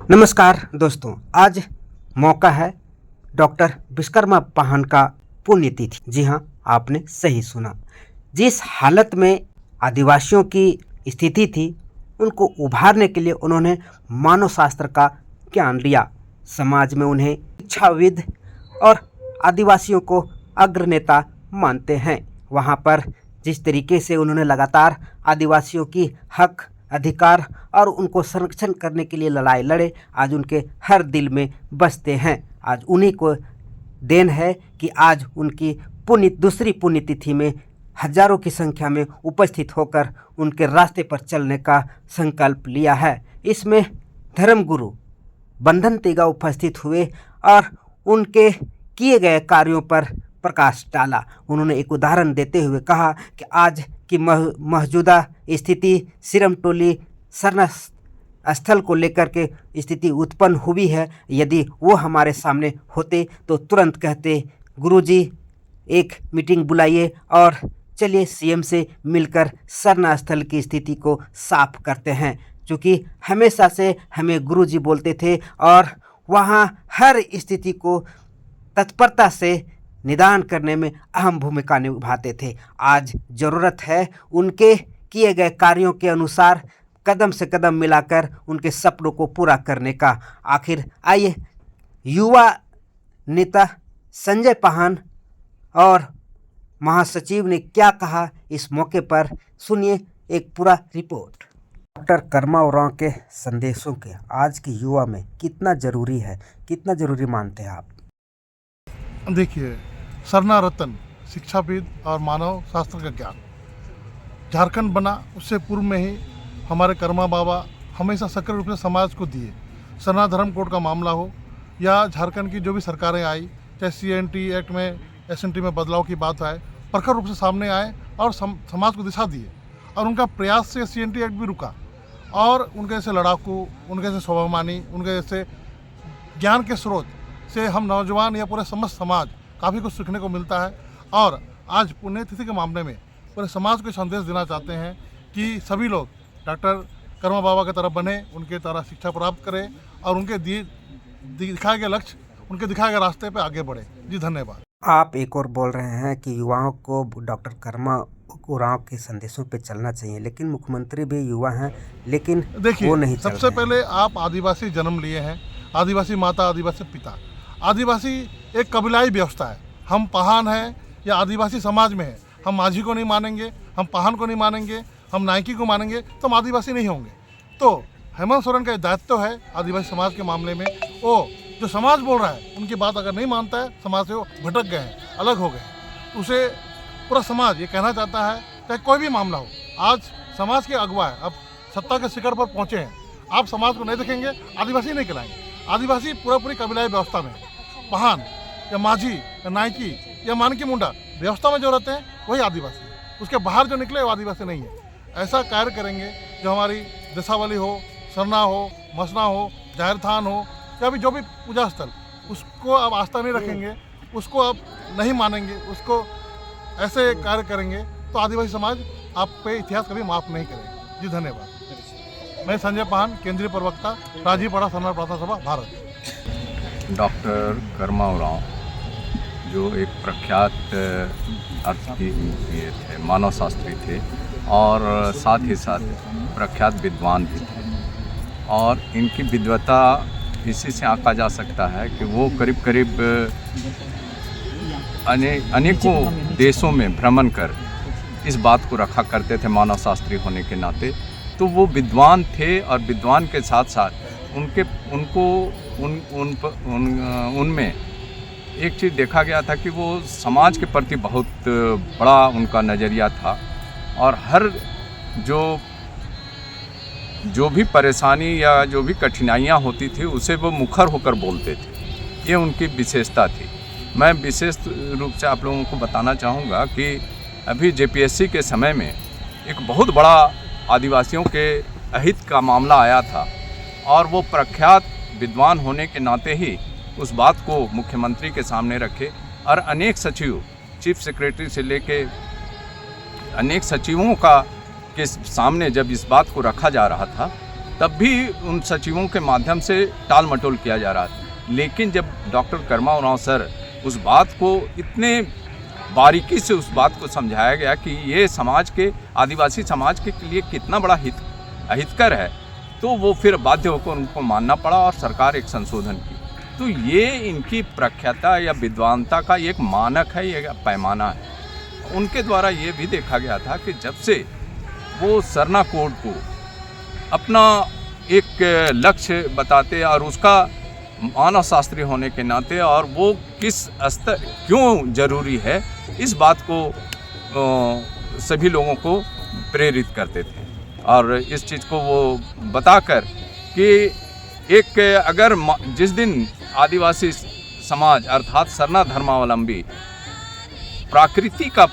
नमस्कार दोस्तों, आज मौका है डॉक्टर विश्वकर्मा पाहन का पुण्यतिथि। जी हाँ, आपने सही सुना। जिस हालत में आदिवासियों की स्थिति थी, उनको उभारने के लिए उन्होंने मानव शास्त्र का ज्ञान लिया। समाज में उन्हें शिक्षाविद और आदिवासियों को अग्रनेता मानते हैं। वहाँ पर जिस तरीके से उन्होंने लगातार आदिवासियों की हक, अधिकार और उनको संरक्षण करने के लिए लड़ाई लड़े, आज उनके हर दिल में बसते हैं। आज उन्हीं को देन है कि आज उनकी दूसरी पुण्यतिथि में हजारों की संख्या में उपस्थित होकर उनके रास्ते पर चलने का संकल्प लिया है। इसमें धर्मगुरु बंधन तेगा उपस्थित हुए और उनके किए गए कार्यों पर प्रकाश डाला। उन्होंने एक उदाहरण देते हुए कहा कि आज की मौजूदा स्थिति सिरमटोली सरना स्थल को लेकर के स्थिति उत्पन्न हुई है। यदि वो हमारे सामने होते तो तुरंत कहते, गुरुजी एक मीटिंग बुलाइए और चलिए सीएम से मिलकर सरना स्थल की स्थिति को साफ करते हैं। क्योंकि हमेशा से हमें गुरुजी बोलते थे और वहाँ हर स्थिति को तत्परता से निदान करने में अहम भूमिका निभाते थे। आज ज़रूरत है उनके किए गए कार्यों के अनुसार कदम से कदम मिलाकर उनके सपनों को पूरा करने का। आखिर आइए युवा नेता संजय पाहन और महासचिव ने क्या कहा, इस मौके पर सुनिए एक पूरा रिपोर्ट। डॉक्टर कर्मा उरांव के संदेशों के आज के युवा में कितना ज़रूरी है, कितना ज़रूरी मानते हैं आप? देखिए, सरना रत्न शिक्षाविद और मानव शास्त्र का ज्ञान झारखंड बना, उससे पूर्व में ही हमारे कर्मा बाबा हमेशा सक्रिय रूप से समाज को दिए। सरना धर्म कोड का मामला हो या झारखंड की जो भी सरकारें आई, चाहे सीएनटी एक्ट में, एसएनटी में बदलाव की बात आए, प्रखर रूप से सामने आए और समाज को दिशा दिए। और उनका प्रयास से सीएनटी एक्ट भी रुका और उनके जैसे लड़ाकू, उनके जैसे स्वाभिमानी, उनके जैसे ज्ञान के स्रोत से हम नौजवान या पूरे समस्त समाज काफ़ी कुछ सीखने को मिलता है। और आज पुण्यतिथि के मामले में पूरे समाज को संदेश देना चाहते हैं कि सभी लोग डॉक्टर कर्मा बाबा की तरफ बने, उनके तरह शिक्षा प्राप्त करें और उनके दिखाए गए लक्ष्य, उनके दिखाए गए रास्ते पर आगे बढ़े। जी धन्यवाद। आप एक और बोल रहे हैं कि युवाओं को डॉक्टर कर्मा उरांव के संदेशों पे चलना चाहिए, लेकिन मुख्यमंत्री भी युवा हैं, लेकिन देखिए, वो नहीं चल सबसे रहे हैं। पहले आप आदिवासी जन्म लिए हैं, आदिवासी माता, आदिवासी पिता। आदिवासी एक कबीलाई व्यवस्था है। हम पाहन हैं या आदिवासी समाज में हैं, हम माझी को नहीं मानेंगे, हम पाहन को नहीं मानेंगे, हम नायकी को मानेंगे तो हम आदिवासी नहीं होंगे। तो हेमंत सोरेन का दायित्व है आदिवासी समाज के मामले में। वो जो समाज बोल रहा है उनकी बात अगर नहीं मानता है, समाज से वो भटक गए हैं, अलग हो गए, उसे पूरा समाज ये कहना चाहता है, चाहे कोई भी मामला हो। आज समाज के अगुवा है, अब सत्ता के शिखर पर पहुँचे हैं। आप समाज को नहीं देखेंगे, आदिवासी नहीं कहलाएंगे। आदिवासी पूरी कबीलाई व्यवस्था में, पाहन या माझी या नायकी या मानकी मुंडा व्यवस्था में जो रहते हैं वही आदिवासी है। उसके बाहर जो निकले वो आदिवासी नहीं है। ऐसा कार्य करेंगे जो हमारी दिशावली हो, सरना हो, मसना हो, जाहिर थान हो या भी जो भी पूजा स्थल, उसको आप आस्था नहीं रखेंगे, उसको आप नहीं मानेंगे, उसको ऐसे कार्य करेंगे तो आदिवासी समाज आप पे इतिहास कभी माफ़ नहीं करेगा। जी धन्यवाद। मैं संजय पाहन, केंद्रीय प्रवक्ता, राजीपाड़ा सरना प्रार्थना सभा, भारत। डॉक्टर कर्मा उरांव जो एक प्रख्यात ये थे, मानव शास्त्री थे और साथ ही साथ प्रख्यात विद्वान भी थे। और इनकी विद्वता इसी से आंका जा सकता है कि वो करीब करीब अनेकों देशों में भ्रमण कर इस बात को रखा करते थे मानव शास्त्री होने के नाते। तो वो विद्वान थे और विद्वान के साथ साथ उनमें एक चीज़ देखा गया था कि वो समाज के प्रति बहुत बड़ा उनका नज़रिया था और हर जो भी परेशानी या जो भी कठिनाइयाँ होती थी उसे वो मुखर होकर बोलते थे। ये उनकी विशेषता थी। मैं विशेष रूप से आप लोगों को बताना चाहूँगा कि अभी जेपीएससी के समय में एक बहुत बड़ा आदिवासियों के अहित का मामला आया था और वो प्रख्यात विद्वान होने के नाते ही उस बात को मुख्यमंत्री के सामने रखे और अनेक सचिव, चीफ सेक्रेटरी से लेके अनेक सचिवों के सामने जब इस बात को रखा जा रहा था तब भी उन सचिवों के माध्यम से टाल मटोल किया जा रहा था। लेकिन जब डॉक्टर कर्मा उरांव सर उस बात को इतने बारीकी से उस बात को समझाया गया कि ये समाज के, आदिवासी समाज के लिए कितना बड़ा अहितकर है, तो वो फिर बाध्य होकर उनको मानना पड़ा और सरकार एक संशोधन की। तो ये इनकी प्रख्याता या विद्वानता का एक मानक है, ये पैमाना है। उनके द्वारा ये भी देखा गया था कि जब से वो सरना कोड को अपना एक लक्ष्य बताते और उसका मानव शास्त्री होने के नाते और वो किस स्तर क्यों जरूरी है, इस बात को सभी लोगों को प्रेरित करते थे। और इस चीज़ को वो बताकर कि एक अगर जिस दिन आदिवासी समाज अर्थात सरना धर्मावलंबी प्रकृति का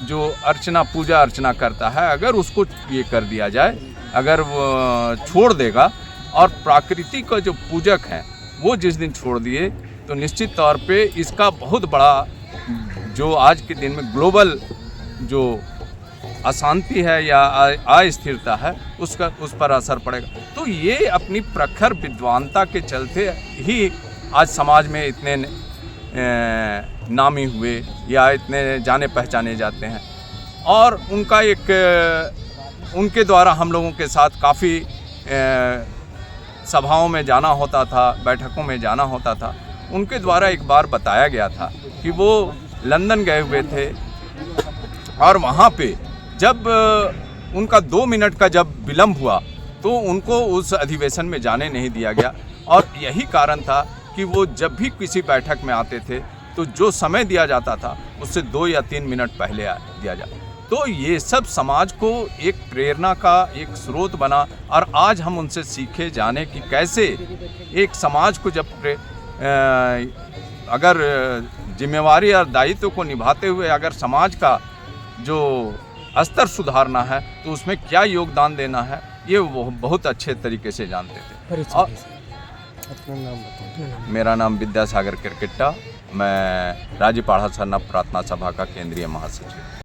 जो अर्चना, पूजा अर्चना करता है, अगर उसको ये कर दिया जाए, अगर वो छोड़ देगा और प्रकृति का जो पूजक हैं वो जिस दिन छोड़ दिए, तो निश्चित तौर पे इसका बहुत बड़ा जो आज के दिन में ग्लोबल जो अशांति है या अस्थिरता है उस पर असर पड़ेगा। तो ये अपनी प्रखर विद्वानता के चलते ही आज समाज में इतने नामी हुए या इतने जाने पहचाने जाते हैं। और उनका एक उनके द्वारा हम लोगों के साथ काफ़ी सभाओं में जाना होता था, बैठकों में जाना होता था। उनके द्वारा एक बार बताया गया था कि वो लंदन गए हुए थे और वहाँ पे जब उनका 2 मिनट का जब विलम्ब हुआ तो उनको उस अधिवेशन में जाने नहीं दिया गया। और यही कारण था कि वो जब भी किसी बैठक में आते थे तो जो समय दिया जाता था उससे 2 या 3 मिनट पहले दिया जाता। तो ये सब समाज को एक प्रेरणा का एक स्रोत बना और आज हम उनसे सीखे जाने की कैसे एक समाज को जब अगर जिम्मेवारी और दायित्व को निभाते हुए अगर समाज का जो स्तर सुधारना है तो उसमें क्या योगदान देना है, ये वो बहुत अच्छे तरीके से जानते थे। और अपना नाम बताओ। मेरा नाम विद्यासागर किरकिट्टा, मैं राज्यपाड़ा सरना प्रार्थना सभा का केंद्रीय महासचिव।